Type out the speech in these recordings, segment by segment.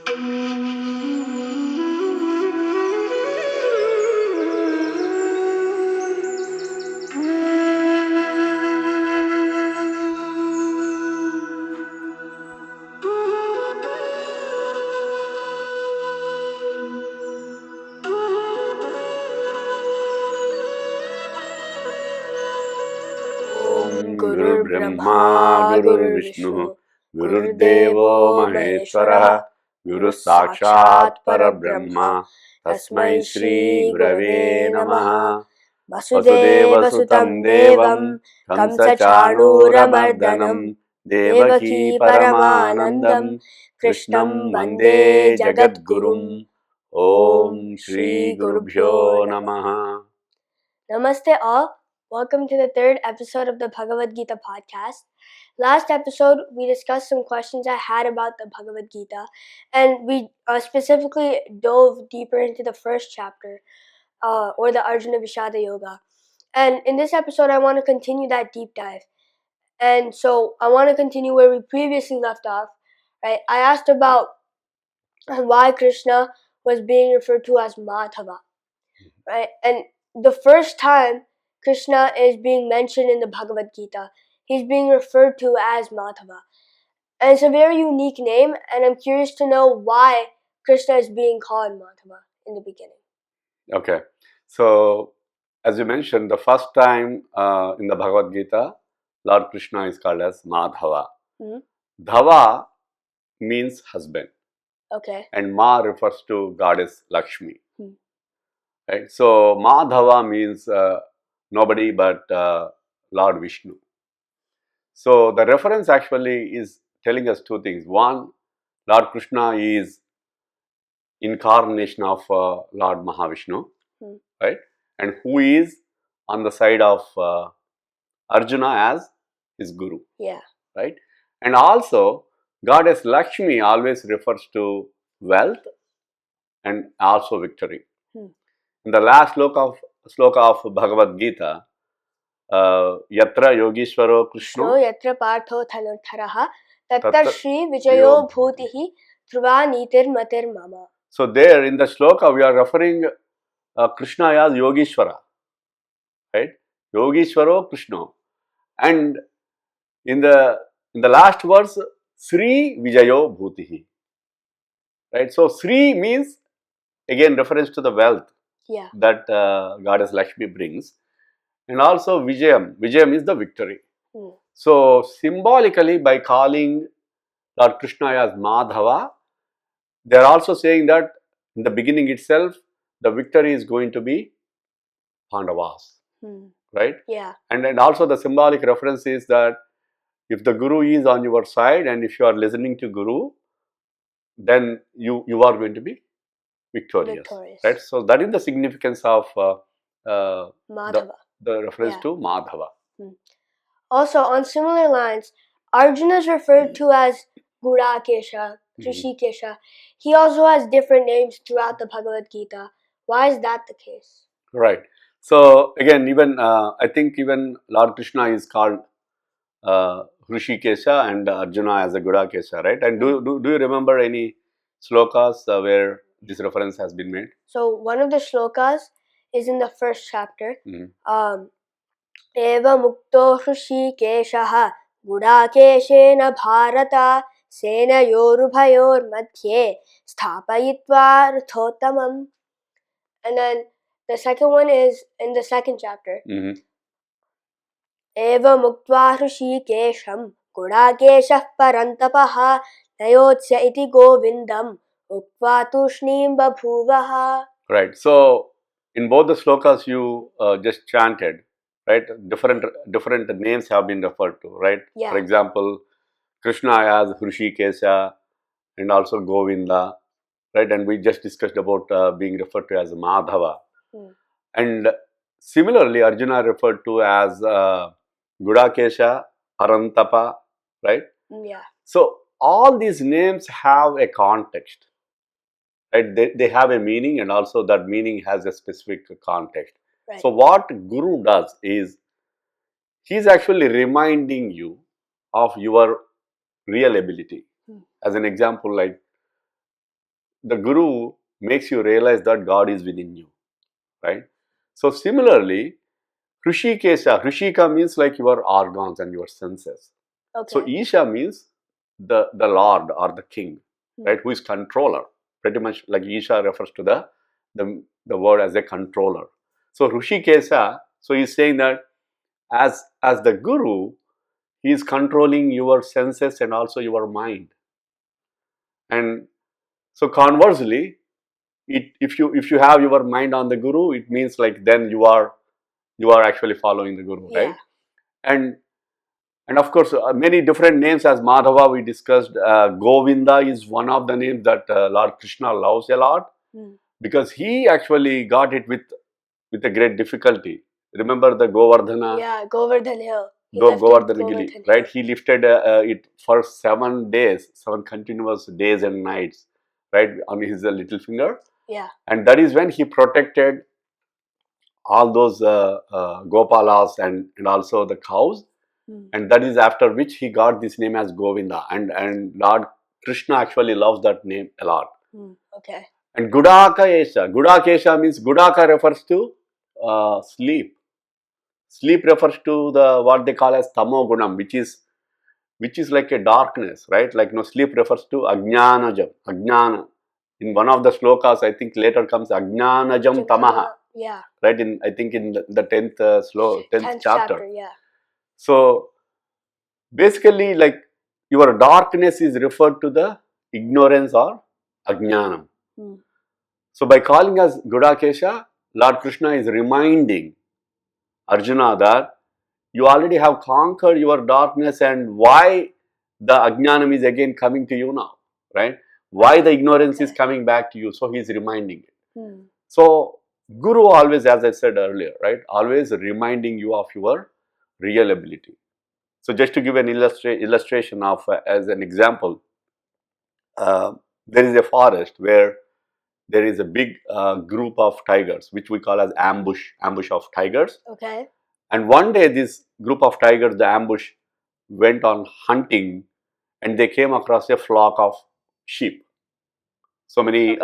गुरुर्ब्रह्मा गुरुर्विष्णुः गुरुर्देवो महेश्वरः गुरुः साक्षात् परब्रह्म तस्मै श्री गुरवे नमः। वसुदेवसुतं देवं कंसचाणूरमर्दनं देवकी परमानन्दं कृष्णं वन्दे जगद्गुरुम्। ॐ श्री गुरुभ्यो नमः। Namaste all. Welcome to the third episode of the Bhagavad Gita podcast. Last episode, we discussed some questions I had about the Bhagavad Gita, and we specifically dove deeper into the first chapter, or the Arjuna Vishada Yoga. And in this episode, I want to continue that deep dive. And so I want to continue where we previously left off. Right? I asked about why Krishna was being referred to as Madhava. Right? And the first time Krishna is being mentioned in the Bhagavad Gita, he's being referred to as Madhava. And it's a very unique name, and I'm curious to know why Krishna is being called Madhava in the beginning. Okay, so as you mentioned, the first time in the Bhagavad Gita, Lord Krishna is called as Madhava. Mm-hmm. Dhava means husband. Okay. And Ma refers to goddess Lakshmi. Hmm. Right? So Madhava means nobody but Lord Vishnu. So the reference actually is telling us two things. One, Lord Krishna is incarnation of Lord Mahavishnu, right? And who is on the side of Arjuna as his guru. Yeah. Right? And also, goddess Lakshmi always refers to wealth and also victory. In the last sloka of Bhagavad Gita, Yatra Yogishwaro Krishna Yatra Partho Thanurtharaha Tatta Shri Vijayo Bhutihi Dhruva Nitir Matir Mama. So there in the sloka we are referring Krishna as Yogishwara, right? Yogishwaro Krishna, and in the last verse Sri Vijayo Bhutihi, right? So Sri means again reference to the wealth that goddess Lakshmi brings, and also Vijayam. Vijayam is the victory. So symbolically, by calling Lord Krishna as Madhava, they are also saying that in the beginning itself, the victory is going to be Pandavas, right? Yeah. And also the symbolic reference is that if the Guru is on your side and if you are listening to Guru, then you are going to be victorious. Right? So that is the significance of Madhava. The reference to Madhava. Also, on similar lines, Arjuna is referred to as Gudakesha, Rishikesha. He also has different names throughout the Bhagavad Gita. Why is that the case? Right. So again, even I think even Lord Krishna is called Rishikesha and Arjuna as a Gudakesha, right? And do you remember any slokas where this reference has been made? So one of the slokas is in the first chapter. Eva mukto Hrishikeshaha Gudakeshena Bharata Senayorubhayor Madhye Sthapayitva Rthotamam. And then the second one is in the second chapter. Eva muktva Hrishikesham Gudakeshah Parantapah Nayotsya iti Govindam Ukva Tushnim Babhuvaha. Right. So in both the slokas you just chanted, right? Different names have been referred to, right? Yeah. For example, Krishna as Hrishikesha and also Govinda, right? And we just discussed about being referred to as Madhava. And similarly, Arjuna referred to as Gudakesha, Parantapa, right? Yeah. So all these names have a context. Right? They have a meaning, and also that meaning has a specific context. Right. So what Guru does is, he's actually reminding you of your real ability. As an example, like the Guru makes you realize that God is within you, right? So similarly, Hrishika means like your organs and your senses. Okay. So Isha means the Lord or the King, right? Who is controller. Pretty much like Isha refers to the word as a controller. So Hrishikesha, so he's saying that as the Guru, he is controlling your senses and also your mind. And so conversely, if you have your mind on the Guru, it means like then you are actually following the Guru, right? And of course, many different names as Madhava we discussed. Govinda is one of the names that Lord Krishna loves a lot because he actually got it with a great difficulty. Remember the Govardhana? Yeah, Govardhan Hill. Govardhan Hill, right? He lifted it for 7 days, 7 continuous days and nights, right, on his little finger. Yeah. And that is when he protected all those Gopalas and also the cows. And that is after which he got this name as Govinda. And Lord Krishna actually loves that name a lot. Okay. And Gudakesha means Gudaka refers to sleep. Sleep refers to what they call as Tamo Gunam, which is like a darkness, right? Like sleep refers to Ajnanajam, Ajnana. In one of the slokas, I think later comes Ajnanajam Tamaha. Yeah. Right, I think in the 10th chapter. Yeah. So basically, like your darkness is referred to the ignorance or ajnanam. So by calling us Gudakesha, Lord Krishna is reminding Arjuna that you already have conquered your darkness and why the ajnanam is again coming to you now, right? Why the ignorance is coming back to you. So he is reminding it. So Guru always, as I said earlier, right, always reminding you of your real ability. So just to give an illustration of, as an example, there is a forest where there is a big group of tigers, which we call as ambush of tigers. Okay. And one day this group of tigers, the ambush, went on hunting and they came across a flock of sheep. So many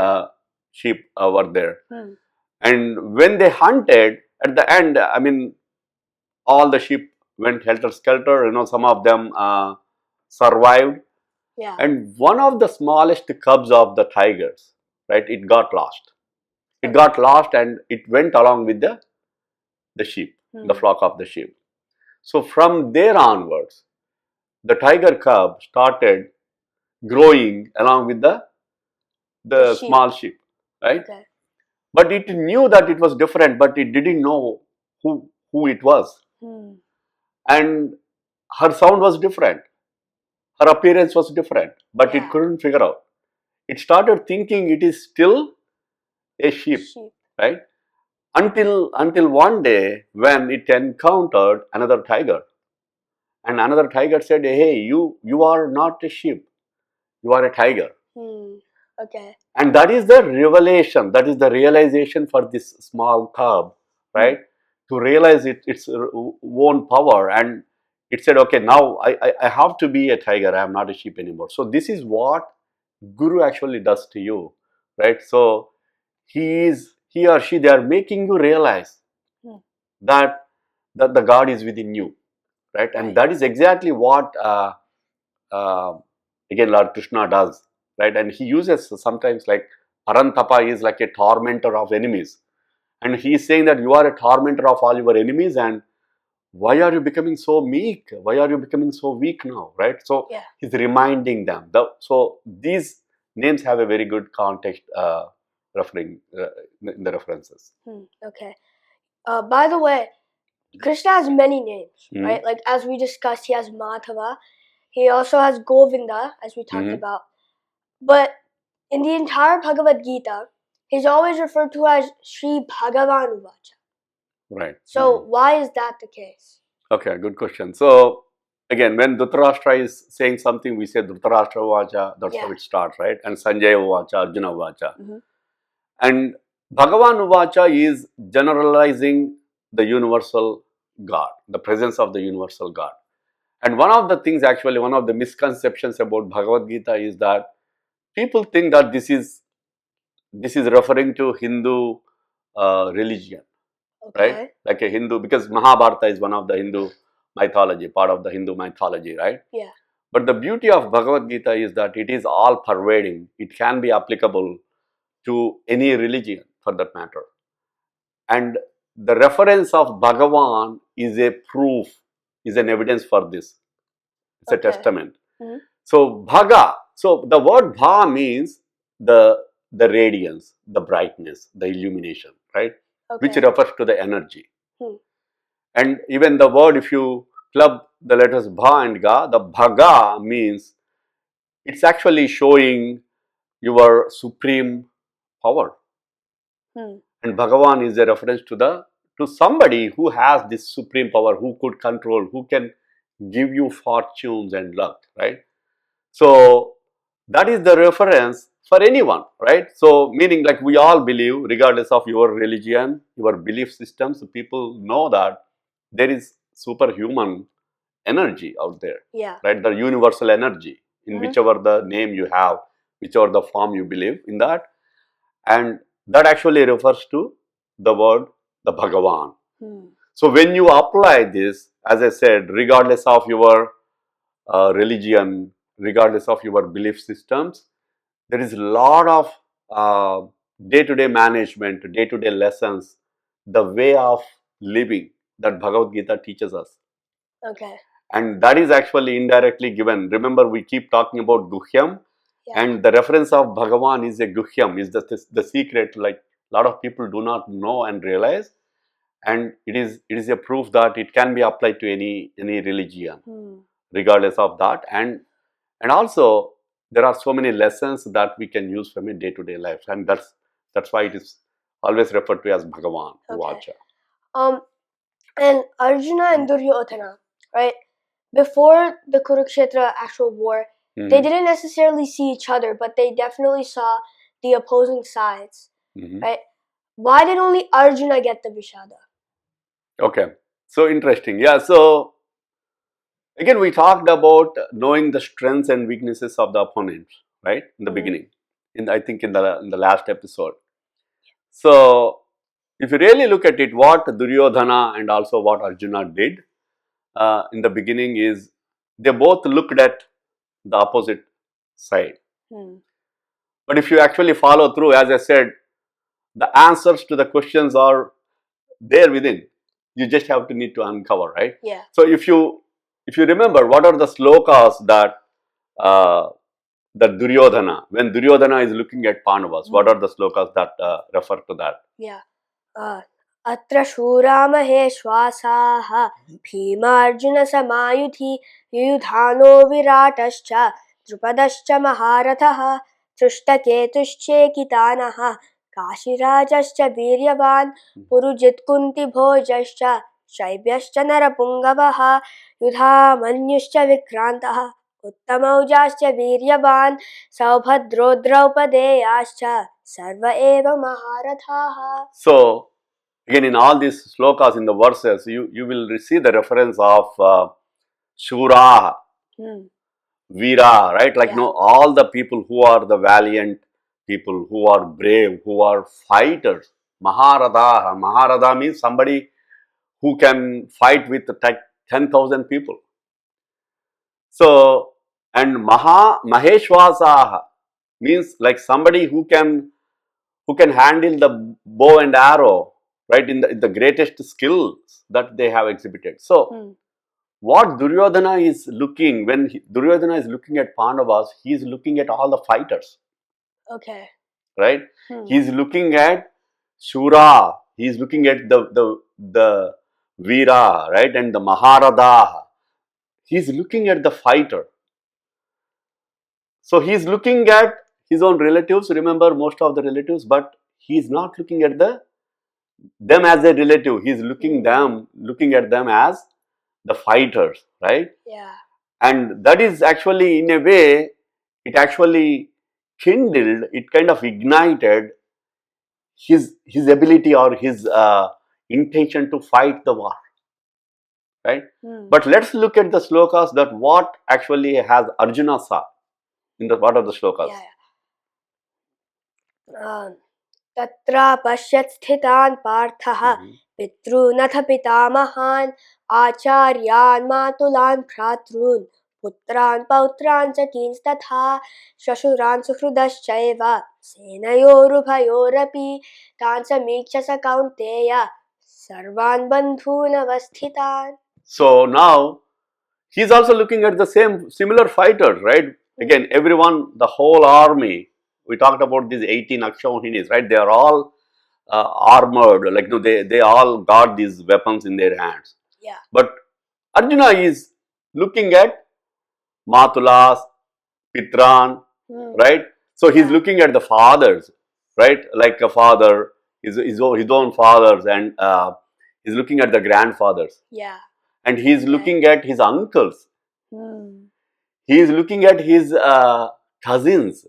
sheep were there. And when they hunted, at the end, I mean, all the sheep went helter-skelter. Some of them survived. Yeah. And one of the smallest cubs of the tigers, right, it got lost. It got lost and it went along with the sheep, the flock of the sheep. So from there onwards, the tiger cub started growing along with the small sheep, right? Okay. But it knew that it was different, but it didn't know who it was. And her sound was different. Her appearance was different, but it couldn't figure out. It started thinking it is still a sheep, right? Until one day when it encountered another tiger. And another tiger said, hey, you are not a sheep. You are a tiger. Okay. And that is the revelation, that is the realization for this small cub, right? To realize its own power. And it said, okay, now I have to be a tiger. I am not a sheep anymore. So this is what Guru actually does to you, right? So he or she, they are making you realize that the God is within you, right? And that is exactly what again Lord Krishna does, right? And he uses sometimes like Arantapa is like a tormentor of enemies, and he is saying that you are a tormentor of all your enemies, and why are you becoming so meek? Why are you becoming so weak now, right? So he's reminding them. So these names have a very good context referring in the references. Okay. By the way, Krishna has many names, right? Like as we discussed, he has Madhava. He also has Govinda, as we talked about. But in the entire Bhagavad Gita, he's always referred to as Sri Bhagavan Uvacha. Right. So why is that the case? Okay, good question. So again, when Dhritarashtra is saying something, we say Dhritarashtra Uvacha, that's how it starts, right? And Sanjaya Uvacha, Arjuna Uvacha. And Bhagavan Uvacha is generalizing the universal God, the presence of the universal God. And one of the things, actually, one of the misconceptions about Bhagavad Gita is that people think that this is this is referring to Hindu religion, Okay. right? Like a Hindu, because Mahabharata is one of the Hindu mythology, part of the Hindu mythology, right? Yeah. But the beauty of Bhagavad Gita is that it is all pervading. It can be applicable to any religion for that matter. And the reference of Bhagavan is a proof, is an evidence for this. It's a Okay. testament. Mhm. So Bhaga, so the word Bha means the radiance, the brightness, the illumination, right? Which Okay. refers to the energy. Hmm. And even the word, if you club the letters Bha and Ga, the Bhaga means it's actually showing your supreme power. Hmm. And Bhagavan is a reference to somebody who has this supreme power, who could control, who can give you fortunes and luck, right? So that is the reference for anyone, right? So meaning like we all believe, regardless of your religion, your belief systems, people know that there is superhuman energy out there, Yeah. right? The universal energy in Mhm. whichever the name you have, whichever the form you believe in that. And that actually refers to the word, the Bhagavan. Hmm. So when you apply this, as I said, regardless of your religion, regardless of your belief systems, there is a lot of day-to-day management, day-to-day lessons, the way of living that Bhagavad Gita teaches us. Okay. And that is actually indirectly given. Remember, we keep talking about Guhyam, Yeah. and the reference of Bhagavan is a Guhyam, is the secret, like a lot of people do not know and realize. And it is a proof that it can be applied to any religion, Hmm. regardless of that. And also there are so many lessons that we can use from a day-to-day life, and that's why it is always referred to as Bhagavan, Okay. Vacha. And Arjuna and Duryodhana, right? Before the Kurukshetra actual war, they Mhm. didn't necessarily see each other, but they definitely saw the opposing sides, Mhm. right? Why did only Arjuna get the Vishada? Okay, so interesting. Yeah, so again we talked about knowing the strengths and weaknesses of the opponent, right, in the Mhm. beginning, I think in the last episode. So if you really look at it, what Duryodhana and also what Arjuna did in the beginning is they both looked at the opposite side. Hmm. But if you actually follow through, as I said, the answers to the questions are there within. You just have to need to uncover, right? Yeah. So if you remember, what are the slokas that Duryodhana, when Duryodhana is looking at Pandavas, what are the slokas that refer to that? Yeah. अत्र शूरामहे श्वासाः भीमार्जुनसमायुधि युयुधानो विराटश्च द्रुपदश्च महारथः धृष्टकेतुश्चेकितानः काशीराजश्च वीर्यवान् पुरुजित्कुन्तिभोजश्च शैब्यश्च नरपुङ्गवः युधामन्युश्च विक्रान्तः उत्तमौजाश्च वीर्यवान् सौभद्रो द्रौपदेयाश्च सर्व एव महारथाः. So again, in all these slokas in the verses, you will see the reference of Shura, Veera, right? Like, Yeah. all the people who are the valiant people, who are brave, who are fighters. Maharadha. Maharadha means somebody who can fight with 10,000 people. So, and Maheshwasaha means like somebody who can handle the bow and arrow, right, in the greatest skills that they have exhibited. So, what Duryodhana is looking, when Duryodhana is looking at Pandavas, he is looking at all the fighters, Okay. right? He is looking at Shura, he is looking at the Veera, right, and the Maharadha. He is looking at the fighter. So he is looking at his own relatives. Remember, most of the relatives, but he is not looking at them as a relative. He is looking at them as the fighters, right? Yeah. And that is actually, in a way, it actually kindled, it kind of ignited his ability or his intention to fight the war, right? But let's look at the slokas that what actually has Arjuna saw in what are the slokas. Yeah. तत्र पश्यत् स्थितान् पार्थः पितॄनथ पितामहान् आचार्यान् मातुलान् भ्रातॄन् पुत्रान् पौत्रान् च कींस्तथा श्वशुरान् सुहृदश्चैव सेनयोरुभयोरपि तान् समीक्ष्य स कौन्तेय सर्वान् बन्धून् अवस्थितान्. So now he's also looking at the similar fighters, right? Again, everyone, the whole army. We talked about these 18 Akshamohinis, right? They are all armored, like they all got these weapons in their hands. Yeah. But Arjuna is looking at Matulas, Pitran, right? So he's looking at the fathers, right? Like a father, his own fathers, and he's looking at the grandfathers. Yeah. And he's looking at his uncles. He is looking at his cousins.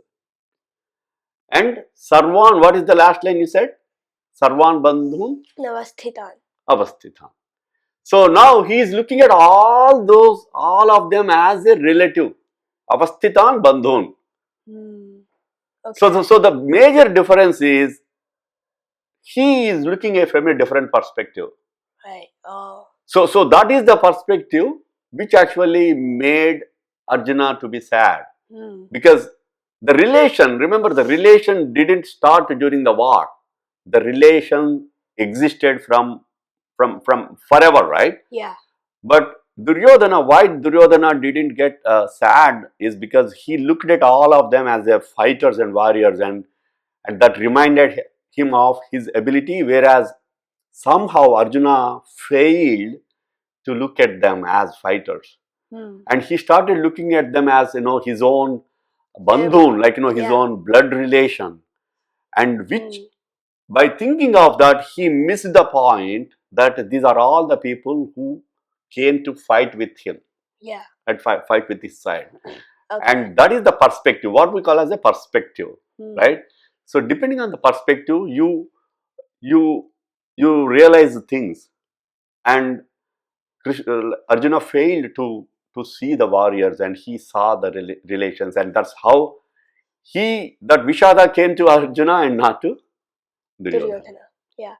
And Sarvan, what is the last line you said? Sarvan Bandhun Avasthitan. Avasthitan. So now he is looking at all of them as a relative. Avasthitan Bandhun. Okay. So the major difference is he is looking from a different perspective. Right. Oh. So that is the perspective which actually made Arjuna to be sad. Because the relation, remember, the relation didn't start during the war. The relation existed from forever, right? Yeah. But Duryodhana, why Duryodhana didn't get sad is because he looked at all of them as their fighters and warriors, and that reminded him of his ability, whereas somehow Arjuna failed to look at them as fighters. And he started looking at them as, his own bandhun, like, his own blood relation. And which, by thinking of that, he missed the point that these are all the people who came to fight with him. Yeah. And fight with his side. Okay. And that is the perspective, what we call as a perspective, right? So depending on the perspective, you realize things. And Arjuna failed to see the warriors, and he saw the relations, and that's how that Vishada came to Arjuna and not to Duryodhana. Yeah.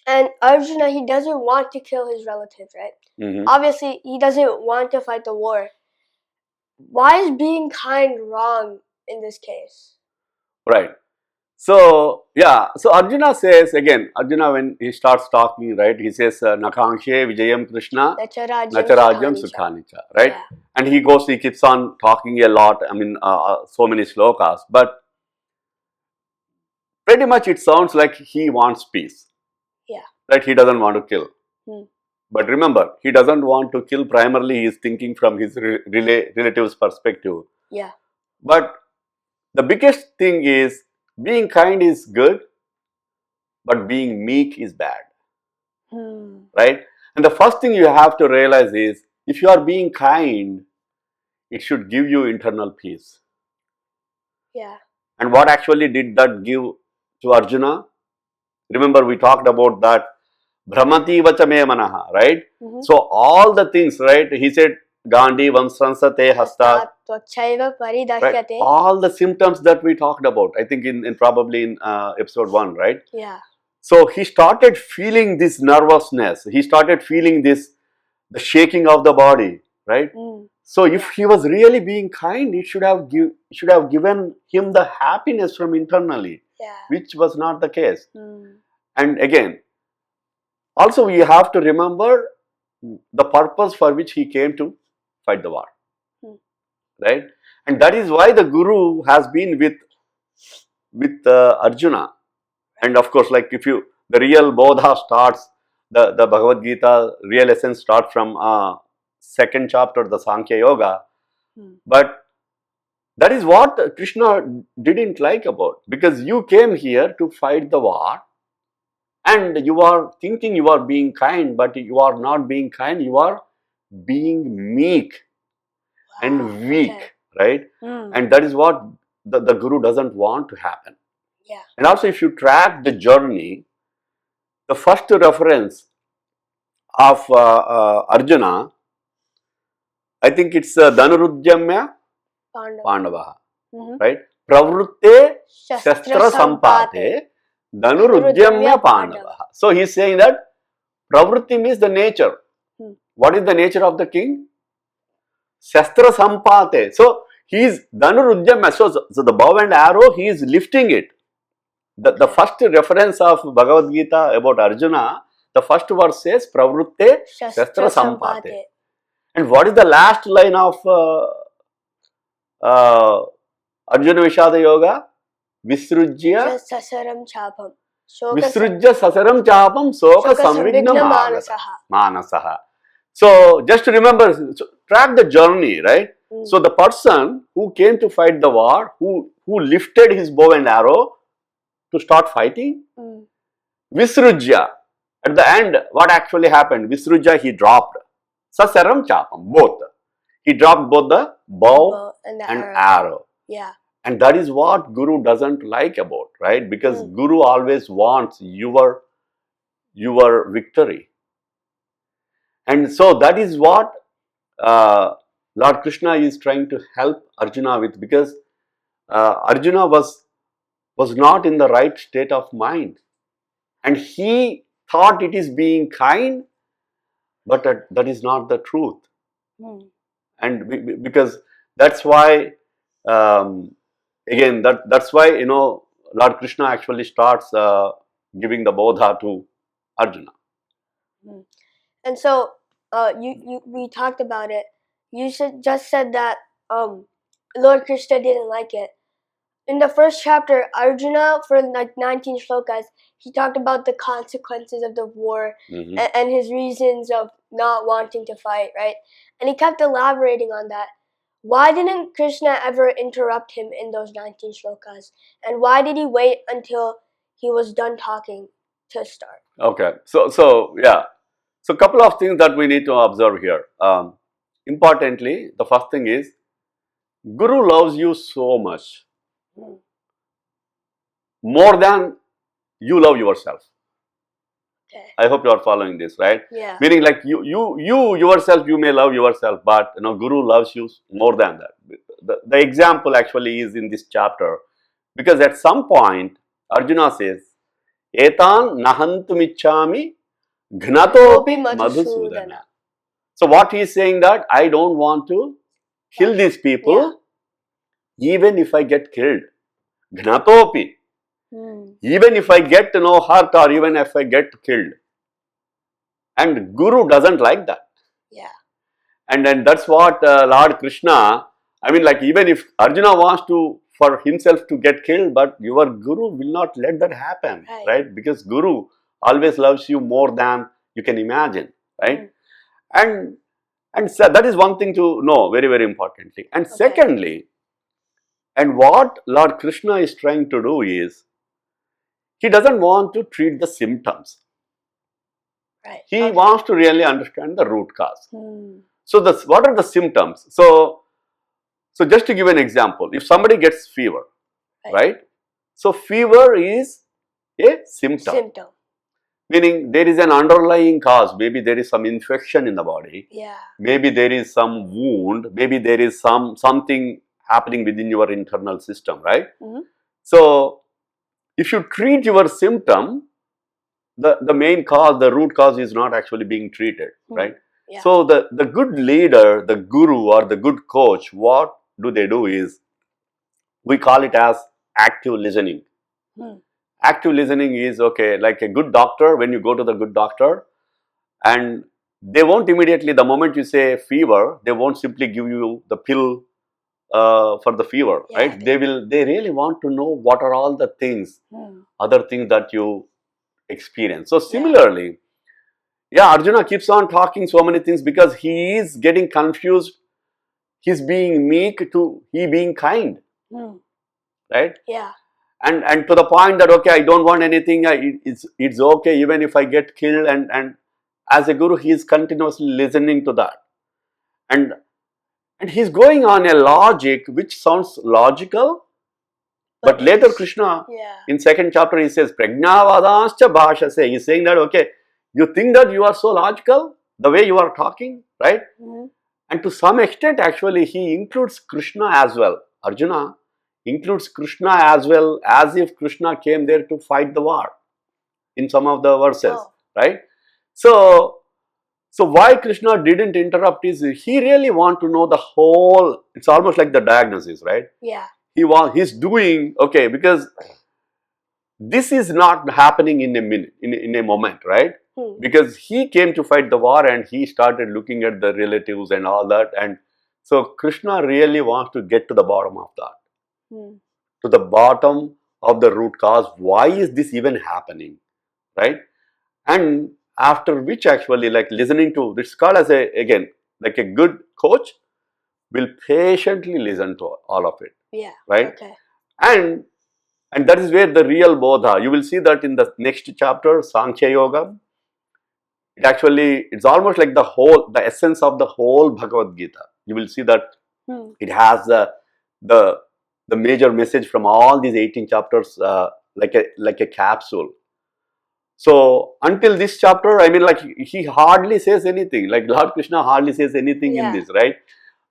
And Arjuna, he doesn't want to kill his relatives, right? Obviously, he doesn't want to fight the war. Why is being kind wrong in this case? Right. So, so Arjuna says, again, when he starts talking, right, he says, Nakangshe Vijayam Krishna Nacharajyam Sukhanicha, right? Yeah. And he keeps on talking a lot, so many slokas, but pretty much it sounds like he wants peace. Yeah. Right? He doesn't want to kill. But remember, he doesn't want to kill, primarily he is thinking from his relative's perspective. Yeah. But the biggest thing is, being kind is good, but being meek is bad. Right? And the first thing you have to realize is, if you are being kind, it should give you internal peace. Yeah. And what actually did that give to Arjuna? Remember, we talked about that Brahmati Vachame Manaha, right? So all the things, right? He said, Gandhi Vamsansate Hasta. Right? All the symptoms that we talked about, I think probably in episode 1, right? Yeah. So he started feeling this nervousness. He started feeling the shaking of the body, right? So if he was really being kind, it should have given him the happiness from internally, which was not the case. And again, also we have to remember the purpose for which he came to fight the war, right? And that is why the Guru has been with Arjuna. And of course, like the real Bodha starts, the Bhagavad Gita real essence starts from 2nd chapter, the Sankhya Yoga. But that is what Krishna didn't like about, because you came here to fight the war, and you are thinking you are being kind, but you are not being kind, you are being meek and weak, right? And that is what the Guru doesn't want to happen. Yeah. And also, if you track the journey, the first reference of Arjuna, I think it's Dhanurudyamya Pandavaha, right? pravrutte Shastra shastra sampate dhanurujyamya pandava. So he is saying that pravrutti means the nature. What is the nature of the king? Shastra sampate. So he is dhanurujyamya. So the bow and arrow, he is lifting it. The first reference of Bhagavad Gita about Arjuna, the first verse says pravrutte shastra sampate. And what is the last line of Arjuna Vishada Yoga? Visrujya Sasaram chapam. Visrujya sasaram chapam soka samvigna manasaha. So just to remember, track the journey, right? So the person who came to fight the war, who lifted his bow and arrow to start fighting, Visrujya. At the end, what actually happened? Visrujya, he dropped. Sasaram chapam, both. He dropped both the bow and arrow. Yeah. And that is what Guru doesn't like about, right? Because Guru always wants your victory. And so that is what Lord Krishna is trying to help Arjuna with, because Arjuna was not in the right state of mind. And he thought it is being kind, but that is not the truth. And because that's why, again, that's why, Lord Krishna actually starts giving the bodha to Arjuna. And so, we talked about it. You just said that Lord Krishna didn't like it. In the first chapter, Arjuna, for like 19 shlokas, he talked about the consequences of the war and his reasons of not wanting to fight, right? And he kept elaborating on that. Why didn't Krishna ever interrupt him in those 19 shlokas? And why did he wait until he was done talking to start? Okay, so yeah. So a couple of things that we need to observe here. Importantly, the first thing is, Guru loves you so much, more than you love yourself. Okay. I hope you are following this, right? Yeah. Meaning, like you yourself, you may love yourself, but Guru loves you more than that. The example actually is in this chapter, because at some point Arjuna says, "Etan nahantumichami gnatopi madhusudana." So what he is saying, that I don't want to kill these people, even if I get killed. Gnatopi. Even if I get hurt, or even if I get killed. And Guru doesn't like that. Yeah. And then that's what Lord Krishna, I mean, like, even if Arjuna wants for himself to get killed, but your Guru will not let that happen, right? Because Guru always loves you more than you can imagine, right? And so that is one thing to know, very, very importantly. And secondly, and what Lord Krishna is trying to do is, he doesn't want to treat the symptoms. Right. He wants to really understand the root cause. So what are the symptoms? So just to give an example, if somebody gets fever, right? So fever is a symptom. Meaning there is an underlying cause. Maybe there is some infection in the body. Yeah. Maybe there is some wound. Maybe there is something happening within your internal system, right? So if you treat your symptom, the main cause, the root cause is not actually being treated, right? Yeah. So the good leader, the guru or the good coach, what do they do is, we call it as active listening. Active listening is, okay, like a good doctor, when you go to the good doctor, and they won't immediately, the moment you say fever, they won't simply give you the pill for the fever, right? They really want to know what are all the things, other things that you experience. So similarly, Arjuna keeps on talking so many things because he is getting confused. He's being meek to he being kind, right? Yeah. And to the point that, okay, I don't want anything. It's okay even if I get killed. And as a guru, he is continuously listening to that, and he's going on a logic which sounds logical. But later Krishna, in second chapter, he says, Prajnavadanscha bhashase. He's saying that, okay, you think that you are so logical, the way you are talking, right? And to some extent, actually, he includes Krishna as well. Arjuna, includes Krishna as well, as if Krishna came there to fight the war in some of the verses, Oh. right? So why Krishna didn't interrupt is he really want to know the whole. It's almost like the diagnosis, right? Yeah. He's doing okay because this is not happening in a minute, in a moment, right? Because he came to fight the war and he started looking at the relatives and all that, and so Krishna really wants to get to the bottom of that, to the bottom of the root cause. Why is this even happening, right? And after which actually, like listening to this, called as a, again, like a good coach will patiently listen to all of it, Yeah. right? Okay. And that is where the real bodha, you will see that in the next chapter, Sankhya Yoga. It actually, it's almost like the essence of the whole Bhagavad Gita. You will see that it has the major message from all these 18 chapters, like a capsule. So until this chapter, I mean, like he hardly says anything. Like Lord Krishna hardly says anything in this, right?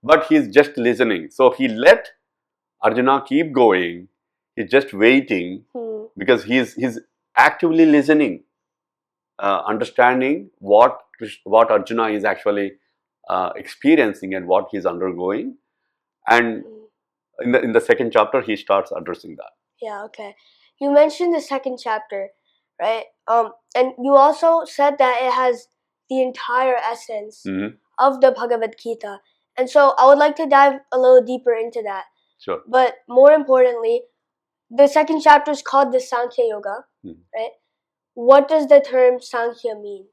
But he's just listening. So he let Arjuna keep going. He's just waiting because he's actively listening, understanding what Arjuna is actually experiencing and what he's undergoing. And in the second chapter, he starts addressing that. Yeah. Okay. You mentioned the second chapter, right? And you also said that it has the entire essence of the Bhagavad Gita, and so I would like to dive a little deeper into that. Sure. But more importantly, the second chapter is called the Sankhya Yoga, right? What does the term Sankhya mean?